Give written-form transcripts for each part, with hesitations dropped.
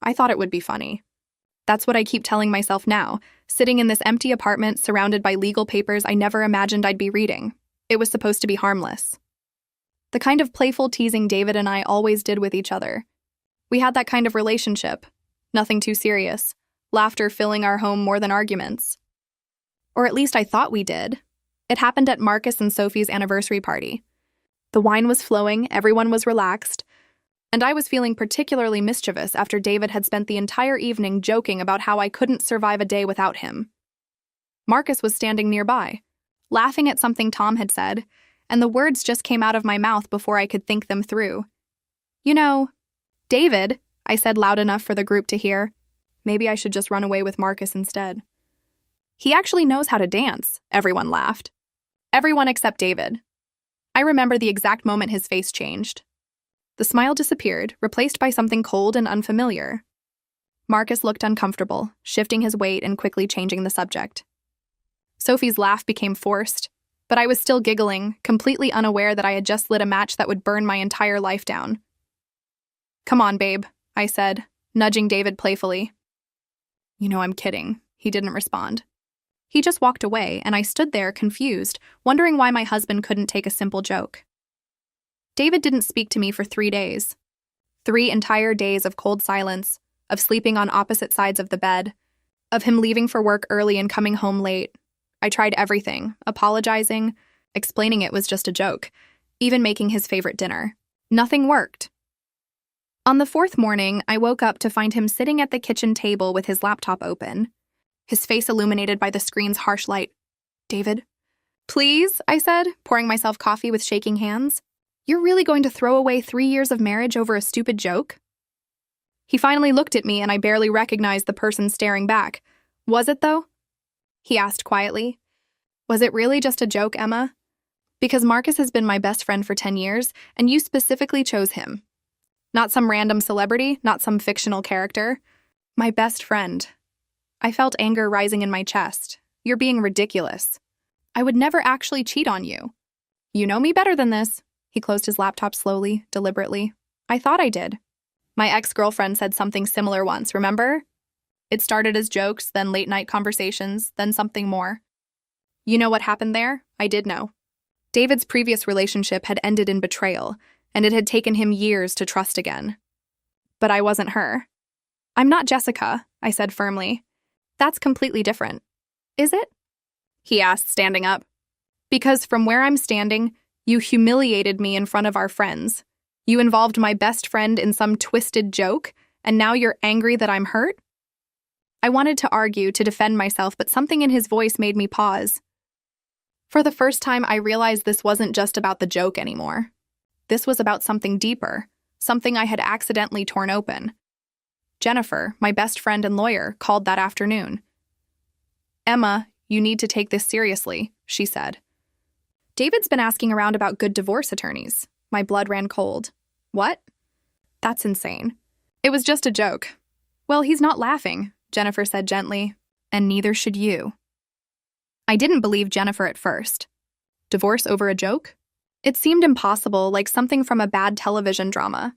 I thought it would be funny. That's what I keep telling myself now, sitting in this empty apartment surrounded by legal papers I never imagined I'd be reading. It was supposed to be harmless. The kind of playful teasing David and I always did with each other. We had that kind of relationship. Nothing too serious. Laughter filling our home more than arguments. Or at least I thought we did. It happened at Marcus and Sophie's anniversary party. The wine was flowing, everyone was relaxed, and I was feeling particularly mischievous after David had spent the entire evening joking about how I couldn't survive a day without him. Marcus was standing nearby, laughing at something Tom had said, and the words just came out of my mouth before I could think them through. "You know, David," I said loud enough for the group to hear. Maybe I should just run away with Marcus instead. "He actually knows how to dance," everyone laughed. Everyone except David. I remember the exact moment his face changed. The smile disappeared, replaced by something cold and unfamiliar. Marcus looked uncomfortable, shifting his weight and quickly changing the subject. Sophie's laugh became forced, but I was still giggling, completely unaware that I had just lit a match that would burn my entire life down. "Come on, babe," I said, nudging David playfully. "You know I'm kidding." He didn't respond. He just walked away, and I stood there, confused, wondering why my husband couldn't take a simple joke. David didn't speak to me for 3 days. 3 entire days of cold silence, of sleeping on opposite sides of the bed, of him leaving for work early and coming home late. I tried everything, apologizing, explaining it was just a joke, even making his favorite dinner. Nothing worked. On the 4th morning, I woke up to find him sitting at the kitchen table with his laptop open, his face illuminated by the screen's harsh light. "David?" "Please," I said, pouring myself coffee with shaking hands. "You're really going to throw away 3 years of marriage over a stupid joke?" He finally looked at me and I barely recognized the person staring back. "Was it, though?" He asked quietly. "Was it really just a joke, Emma? Because Marcus has been my best friend for 10 years, and you specifically chose him. Not some random celebrity, not some fictional character. My best friend." I felt anger rising in my chest. "You're being ridiculous. I would never actually cheat on you. You know me better than this." He closed his laptop slowly, deliberately. "I thought I did. My ex-girlfriend said something similar once, remember? It started as jokes, then late-night conversations, then something more. You know what happened there? I did know. David's previous relationship had ended in betrayal, and it had taken him years to trust again. But I wasn't her. I'm not Jessica," I said firmly. "That's completely different." "Is it?" he asked, standing up. "Because from where I'm standing, you humiliated me in front of our friends. You involved my best friend in some twisted joke, and now you're angry that I'm hurt?" I wanted to argue, to defend myself, but something in his voice made me pause. For the first time, I realized this wasn't just about the joke anymore. This was about something deeper, something I had accidentally torn open. Jennifer, my best friend and lawyer, called that afternoon. "Emma, you need to take this seriously," she said. "David's been asking around about good divorce attorneys." My blood ran cold. "What? That's insane. It was just a joke." "Well, he's not laughing," Jennifer said gently, "and neither should you." I didn't believe Jennifer at first. Divorce over a joke? It seemed impossible, like something from a bad television drama.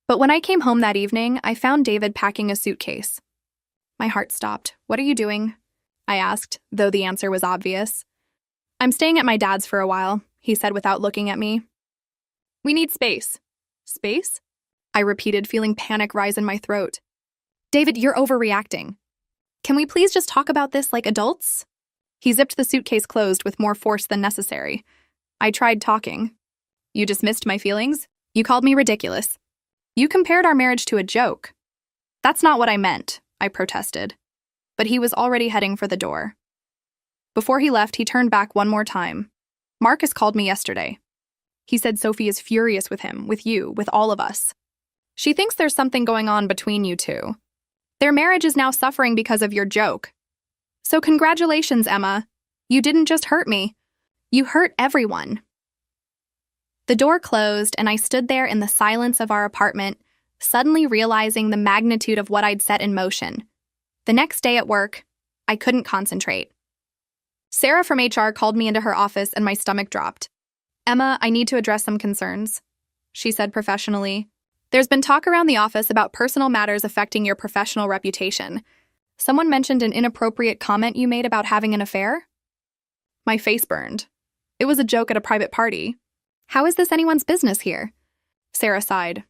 But when I came home that evening, I found David packing a suitcase. My heart stopped. "What are you doing?" I asked, though the answer was obvious. "I'm staying at my dad's for a while," he said without looking at me. "We need space." "Space?" I repeated, feeling panic rise in my throat. "David, you're overreacting. Can we please just talk about this like adults?" He zipped the suitcase closed with more force than necessary. I tried talking. "You dismissed my feelings? You called me ridiculous. You compared our marriage to a joke." "That's not what I meant," I protested. But he was already heading for the door. Before he left, he turned back one more time. "Marcus called me yesterday. He said Sophie is furious with him, with you, with all of us. She thinks there's something going on between you two. Their marriage is now suffering because of your joke. So congratulations, Emma. You didn't just hurt me. You hurt everyone." The door closed, and I stood there in the silence of our apartment, suddenly realizing the magnitude of what I'd set in motion. The next day at work, I couldn't concentrate. Sarah from HR called me into her office and my stomach dropped. "Emma, I need to address some concerns," she said professionally. There's been talk around the office about personal matters affecting your professional reputation. Someone mentioned an inappropriate comment you made about having an affair? My face burned. It was a joke at a private party. How is this anyone's business here? Sarah sighed.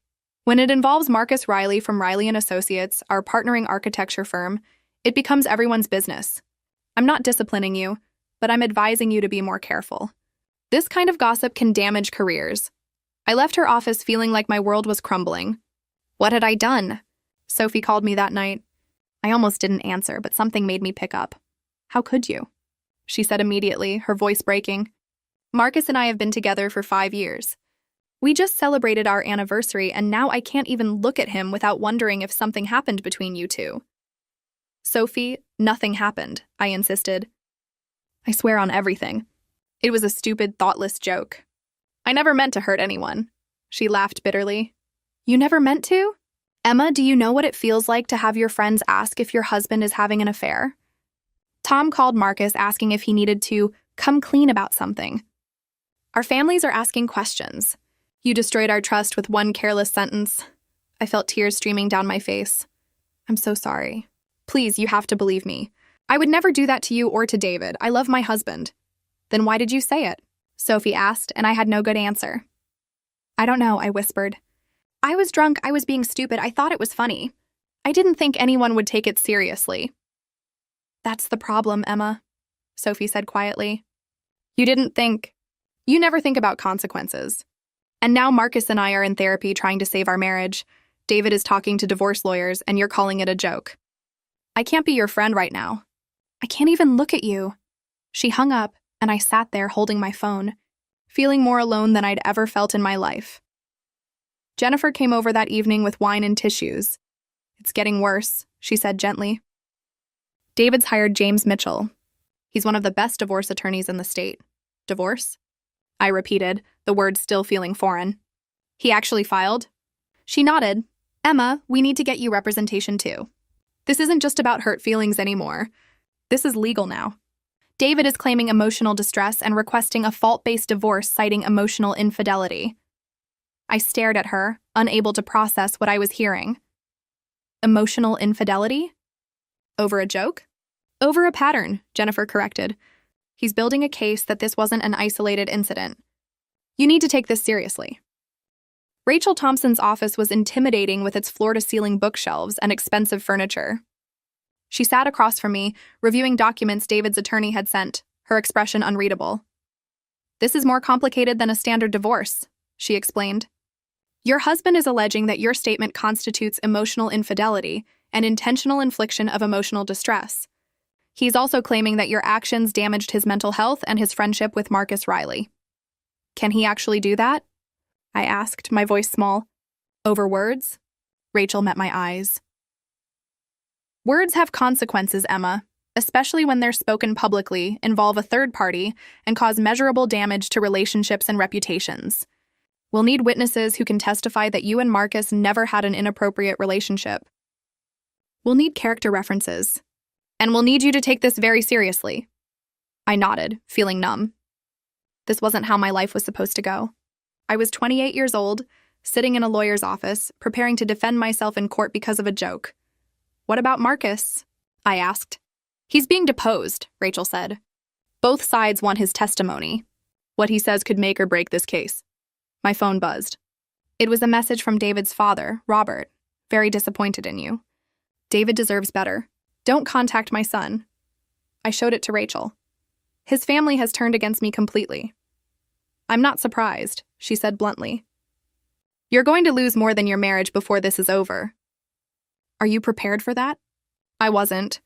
When it involves Marcus Riley from Riley & Associates, our partnering architecture firm, it becomes everyone's business. I'm not disciplining you, but I'm advising you to be more careful. This kind of gossip can damage careers. I left her office feeling like my world was crumbling. What had I done? Sophie called me that night. I almost didn't answer, but something made me pick up. How could you? She said immediately, her voice breaking. Marcus and I have been together for 5 years. We just celebrated our anniversary, and now I can't even look at him without wondering if something happened between you two. Sophie, nothing happened, I insisted. I swear on everything. It was a stupid, thoughtless joke. I never meant to hurt anyone. She laughed bitterly. You never meant to? Emma, do you know what it feels like to have your friends ask if your husband is having an affair? Tom called Marcus asking if he needed to come clean about something. Our families are asking questions. You destroyed our trust with one careless sentence. I felt tears streaming down my face. I'm so sorry. Please, you have to believe me. I would never do that to you or to David. I love my husband. Then why did you say it? Sophie asked, and I had no good answer. I don't know, I whispered. I was drunk, I was being stupid, I thought it was funny. I didn't think anyone would take it seriously. That's the problem, Emma, Sophie said quietly. You never think about consequences. And now Marcus and I are in therapy trying to save our marriage. David is talking to divorce lawyers, and you're calling it a joke. I can't be your friend right now. I can't even look at you. She hung up, and I sat there holding my phone, feeling more alone than I'd ever felt in my life. Jennifer came over that evening with wine and tissues. It's getting worse, she said gently. David's hired James Mitchell. He's one of the best divorce attorneys in the state. Divorce? I repeated, the words still feeling foreign. He actually filed? She nodded. Emma, we need to get you representation too. This isn't just about hurt feelings anymore. This is legal now. David is claiming emotional distress and requesting a fault-based divorce citing emotional infidelity. I stared at her, unable to process what I was hearing. Emotional infidelity? Over a joke? Over a pattern, Jennifer corrected. He's building a case that this wasn't an isolated incident. You need to take this seriously. Rachel Thompson's office was intimidating with its floor-to-ceiling bookshelves and expensive furniture. She sat across from me, reviewing documents David's attorney had sent, her expression unreadable. This is more complicated than a standard divorce, she explained. Your husband is alleging that your statement constitutes emotional infidelity and intentional infliction of emotional distress. He's also claiming that your actions damaged his mental health and his friendship with Marcus Riley. Can he actually do that? I asked, my voice small. Over words? Rachel met my eyes. Words have consequences, Emma, especially when they're spoken publicly, involve a third party, and cause measurable damage to relationships and reputations. We'll need witnesses who can testify that you and Marcus never had an inappropriate relationship. We'll need character references. And we'll need you to take this very seriously. I nodded, feeling numb. This wasn't how my life was supposed to go. I was 28 years old, sitting in a lawyer's office, preparing to defend myself in court because of a joke. What about Marcus? I asked. He's being deposed, Rachel said. Both sides want his testimony. What he says could make or break this case. My phone buzzed. It was a message from David's father, Robert. Very disappointed in you. David deserves better. Don't contact my son. I showed it to Rachel. His family has turned against me completely. I'm not surprised, she said bluntly. You're going to lose more than your marriage before this is over. Are you prepared for that? I wasn't,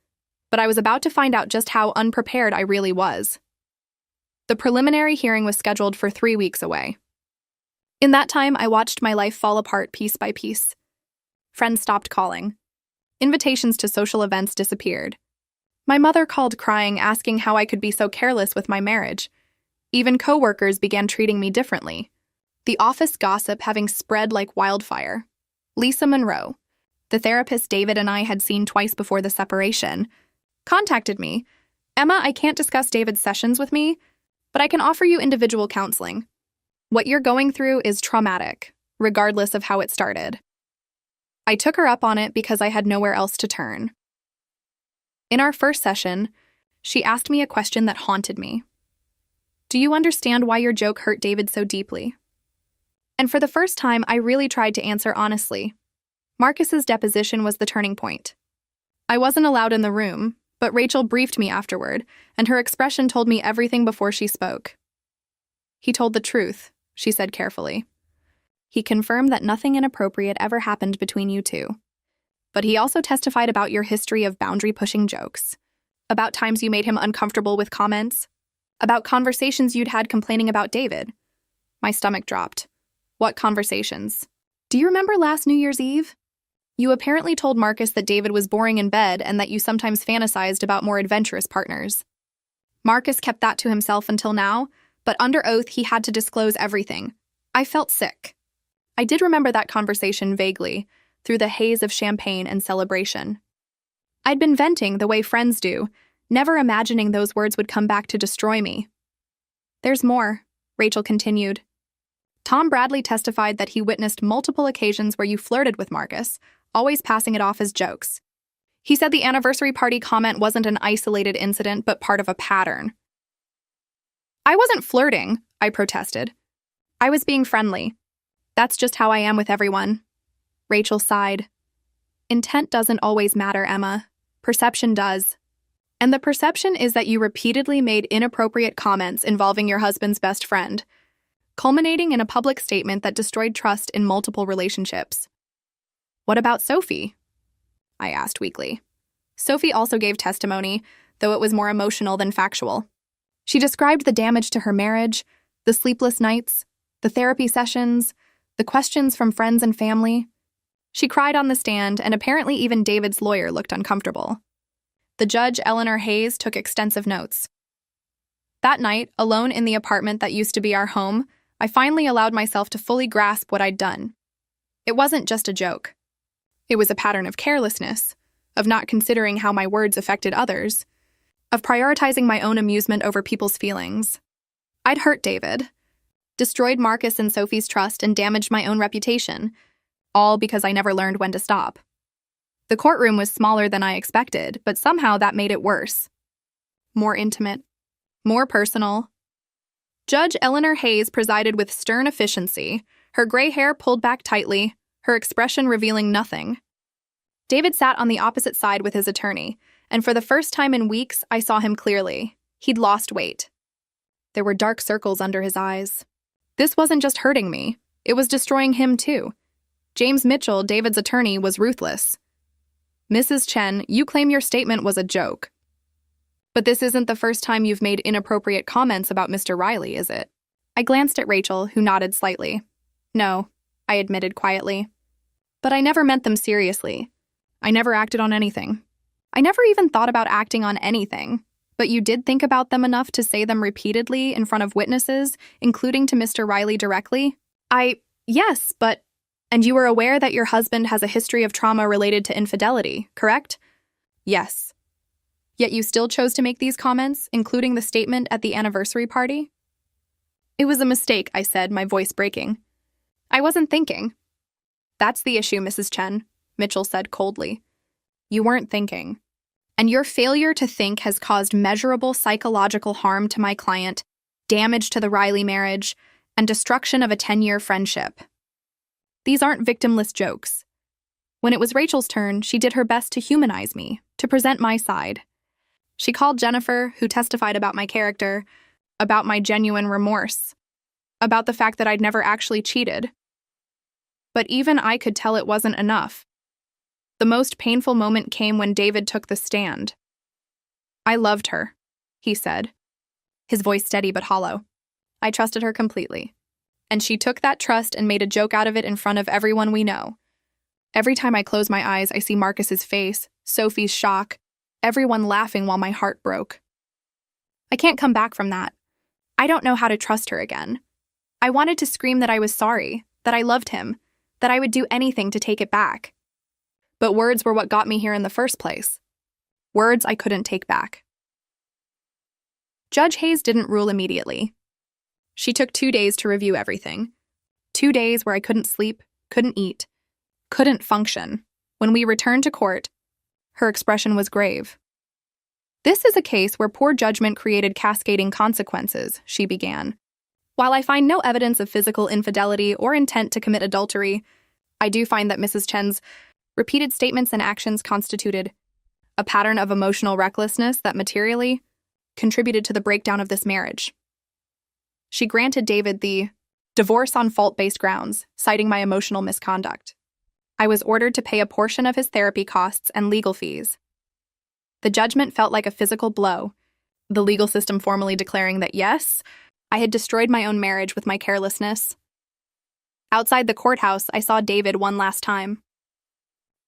but I was about to find out just how unprepared I really was. The preliminary hearing was scheduled for 3 weeks away. In that time, I watched my life fall apart piece by piece. Friends stopped calling. Invitations to social events disappeared. My mother called crying, asking how I could be so careless with my marriage. Even coworkers began treating me differently. The office gossip having spread like wildfire. Lisa Monroe, the therapist David and I had seen twice before the separation, contacted me. Emma, I can't discuss David's sessions with me, but I can offer you individual counseling. What you're going through is traumatic, regardless of how it started. I took her up on it because I had nowhere else to turn. In our first session, she asked me a question that haunted me. Do you understand why your joke hurt David so deeply? And for the first time, I really tried to answer honestly. Marcus's deposition was the turning point. I wasn't allowed in the room, but Rachel briefed me afterward, and her expression told me everything before she spoke. He told the truth, she said carefully. He confirmed that nothing inappropriate ever happened between you two. But he also testified about your history of boundary-pushing jokes, about times you made him uncomfortable with comments, about conversations you'd had complaining about David. My stomach dropped. What conversations? Do you remember last New Year's Eve? You apparently told Marcus that David was boring in bed and that you sometimes fantasized about more adventurous partners. Marcus kept that to himself until now, but under oath he had to disclose everything. I felt sick. I did remember that conversation vaguely, through the haze of champagne and celebration. I'd been venting the way friends do, never imagining those words would come back to destroy me. There's more, Rachel continued. Tom Bradley testified that he witnessed multiple occasions where you flirted with Marcus, always passing it off as jokes. He said the anniversary party comment wasn't an isolated incident, but part of a pattern. I wasn't flirting, I protested. I was being friendly. That's just how I am with everyone. Rachel sighed. Intent doesn't always matter, Emma. Perception does. And the perception is that you repeatedly made inappropriate comments involving your husband's best friend, culminating in a public statement that destroyed trust in multiple relationships. What about Sophie? I asked weakly. Sophie also gave testimony, though it was more emotional than factual. She described the damage to her marriage, the sleepless nights, the therapy sessions, the questions from friends and family. She cried on the stand, and apparently even David's lawyer looked uncomfortable. The judge, Eleanor Hayes, took extensive notes. That night, alone in the apartment that used to be our home, I finally allowed myself to fully grasp what I'd done. It wasn't just a joke. It was a pattern of carelessness, of not considering how my words affected others, of prioritizing my own amusement over people's feelings. I'd hurt David, destroyed Marcus and Sophie's trust, and damaged my own reputation, all because I never learned when to stop. The courtroom was smaller than I expected, but somehow that made it worse. More intimate, more personal. Judge Eleanor Hayes presided with stern efficiency, her gray hair pulled back tightly, her expression revealing nothing. David sat on the opposite side with his attorney, and for the first time in weeks, I saw him clearly. He'd lost weight. There were dark circles under his eyes. This wasn't just hurting me, it was destroying him too. James Mitchell, David's attorney, was ruthless. Mrs. Chen, you claim your statement was a joke. But this isn't the first time you've made inappropriate comments about Mr. Riley, is it? I glanced at Rachel, who nodded slightly. No, I admitted quietly. But I never meant them seriously. I never acted on anything. I never even thought about acting on anything. But you did think about them enough to say them repeatedly in front of witnesses, including to Mr. Riley directly? Yes, but... And you were aware that your husband has a history of trauma related to infidelity, correct? Yes. Yet you still chose to make these comments, including the statement at the anniversary party? It was a mistake, I said, my voice breaking. I wasn't thinking. That's the issue, Mrs. Chen, Mitchell said coldly. You weren't thinking. And your failure to think has caused measurable psychological harm to my client, damage to the Riley marriage, and destruction of a 10-year friendship. These aren't victimless jokes. When it was Rachel's turn, she did her best to humanize me, to present my side. She called Jennifer, who testified about my character, about my genuine remorse, about the fact that I'd never actually cheated. But even I could tell it wasn't enough. The most painful moment came when David took the stand. I loved her, he said, his voice steady but hollow. I trusted her completely. And she took that trust and made a joke out of it in front of everyone we know. Every time I close my eyes, I see Marcus's face, Sophie's shock, everyone laughing while my heart broke. I can't come back from that. I don't know how to trust her again. I wanted to scream that I was sorry, that I loved him, that I would do anything to take it back. But words were what got me here in the first place. Words I couldn't take back. Judge Hayes didn't rule immediately. She took 2 days to review everything. 2 days where I couldn't sleep, couldn't eat. couldn't function. When we returned to court, her expression was grave. "This is a case where poor judgment created cascading consequences," she began. "While I find no evidence of physical infidelity or intent to commit adultery, I do find that Mrs. Chen's repeated statements and actions constituted a pattern of emotional recklessness that materially contributed to the breakdown of this marriage." She granted David the divorce on fault-based grounds, citing my emotional misconduct. I was ordered to pay a portion of his therapy costs and legal fees. The judgment felt like a physical blow, the legal system formally declaring that yes, I had destroyed my own marriage with my carelessness. Outside the courthouse, I saw David one last time.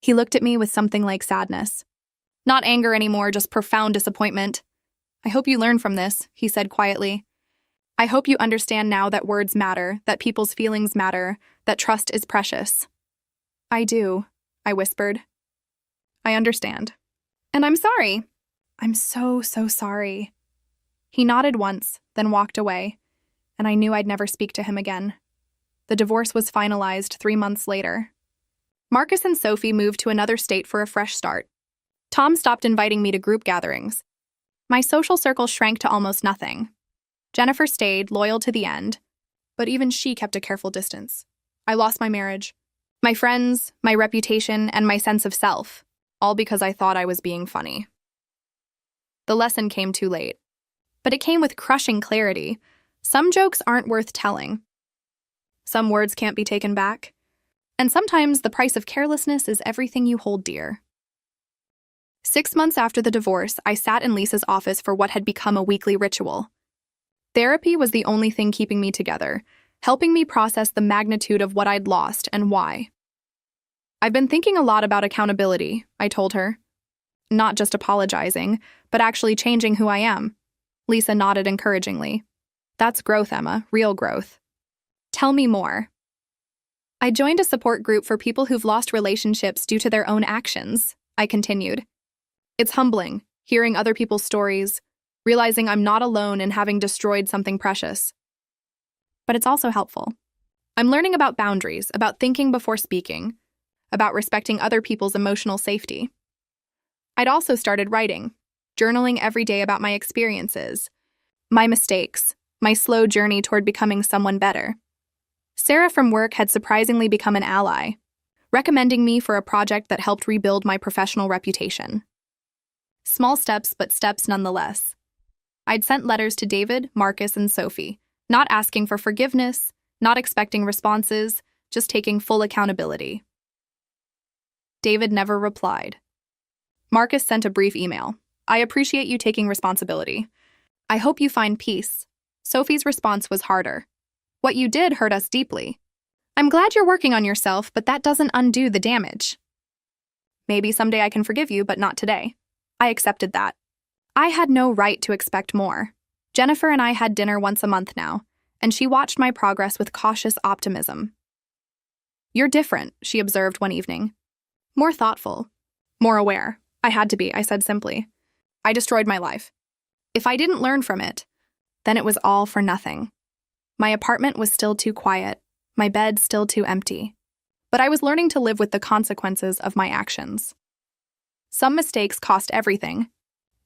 He looked at me with something like sadness. Not anger anymore, just profound disappointment. "I hope you learn from this," he said quietly. "I hope you understand now that words matter, that people's feelings matter, that trust is precious." "I do," I whispered. "I understand. And I'm sorry." "I'm so sorry." He nodded once, then walked away, and I knew I'd never speak to him again. The divorce was finalized 3 months later. Marcus and Sophie moved to another state for a fresh start. Tom stopped inviting me to group gatherings. My social circle shrank to almost nothing. Jennifer stayed, loyal to the end, but even she kept a careful distance. I lost my marriage, my friends, my reputation, and my sense of self, all because I thought I was being funny. The lesson came too late, but it came with crushing clarity. Some jokes aren't worth telling. Some words can't be taken back. And sometimes the price of carelessness is everything you hold dear. 6 months after the divorce, I sat in Lisa's office for what had become a weekly ritual. Therapy was the only thing keeping me together, helping me process the magnitude of what I'd lost and why. "I've been thinking a lot about accountability," I told her. "Not just apologizing, but actually changing who I am." Lisa nodded encouragingly. "That's growth, Emma, real growth." "Tell me more." "I joined a support group for people who've lost relationships due to their own actions," I continued. "It's humbling, hearing other people's stories, realizing I'm not alone in having destroyed something precious. But it's also helpful. I'm learning about boundaries, about thinking before speaking, about respecting other people's emotional safety. I'd also started writing, journaling every day about my experiences, my mistakes, my slow journey toward becoming someone better. Sarah from work had surprisingly become an ally, recommending me for a project that helped rebuild my professional reputation. Small steps, but steps nonetheless. I'd sent letters to David, Marcus, and Sophie, not asking for forgiveness, not expecting responses, just taking full accountability. David never replied. Marcus sent a brief email. "I appreciate you taking responsibility. I hope you find peace." Sophie's response was harder. "What you did hurt us deeply. I'm glad you're working on yourself, but that doesn't undo the damage. Maybe someday I can forgive you, but not today." I accepted that. I had no right to expect more. Jennifer and I had dinner once a month now, and she watched my progress with cautious optimism. "You're different," she observed one evening. "More thoughtful, more aware." "I had to be," I said simply. "I destroyed my life. If I didn't learn from it, then it was all for nothing." My apartment was still too quiet, my bed still too empty. But I was learning to live with the consequences of my actions. Some mistakes cost everything,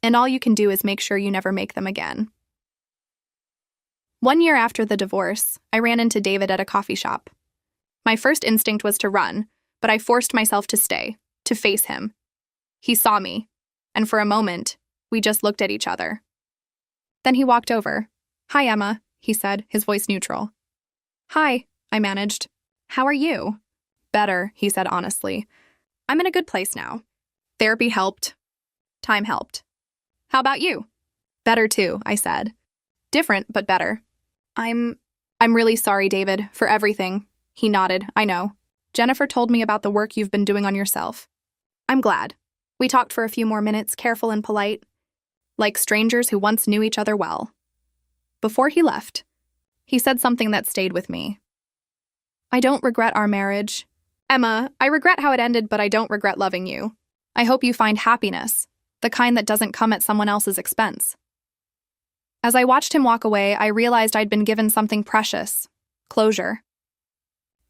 and all you can do is make sure you never make them again. 1 year after the divorce, I ran into David at a coffee shop. My first instinct was to run, but I forced myself to stay, to face him. He saw me, and for a moment, we just looked at each other. Then he walked over. "Hi, Emma," he said, his voice neutral. "Hi," I managed. "How are you?" "Better," he said honestly. "I'm in a good place now. Therapy helped. Time helped. How about you?" "Better too," I said. "Different, but better." I'm really sorry, David, for everything." He nodded. "I know. Jennifer told me about the work you've been doing on yourself." "I'm glad." We talked for a few more minutes, careful and polite, like strangers who once knew each other well. Before he left, he said something that stayed with me. "I don't regret our marriage. Emma, I regret how it ended, but I don't regret loving you. I hope you find happiness, the kind that doesn't come at someone else's expense." As I watched him walk away, I realized I'd been given something precious: closure.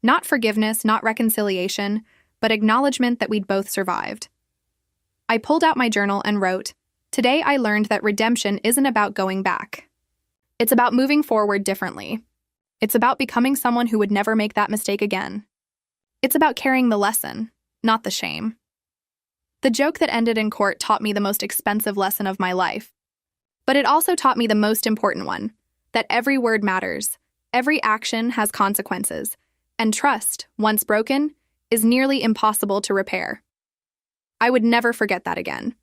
Not forgiveness, not reconciliation, but acknowledgement that we'd both survived. I pulled out my journal and wrote, "Today I learned that redemption isn't about going back. It's about moving forward differently. It's about becoming someone who would never make that mistake again. It's about carrying the lesson, not the shame." The joke that ended in court taught me the most expensive lesson of my life. But it also taught me the most important one, that every word matters, every action has consequences, and trust, once broken, is nearly impossible to repair. I would never forget that again.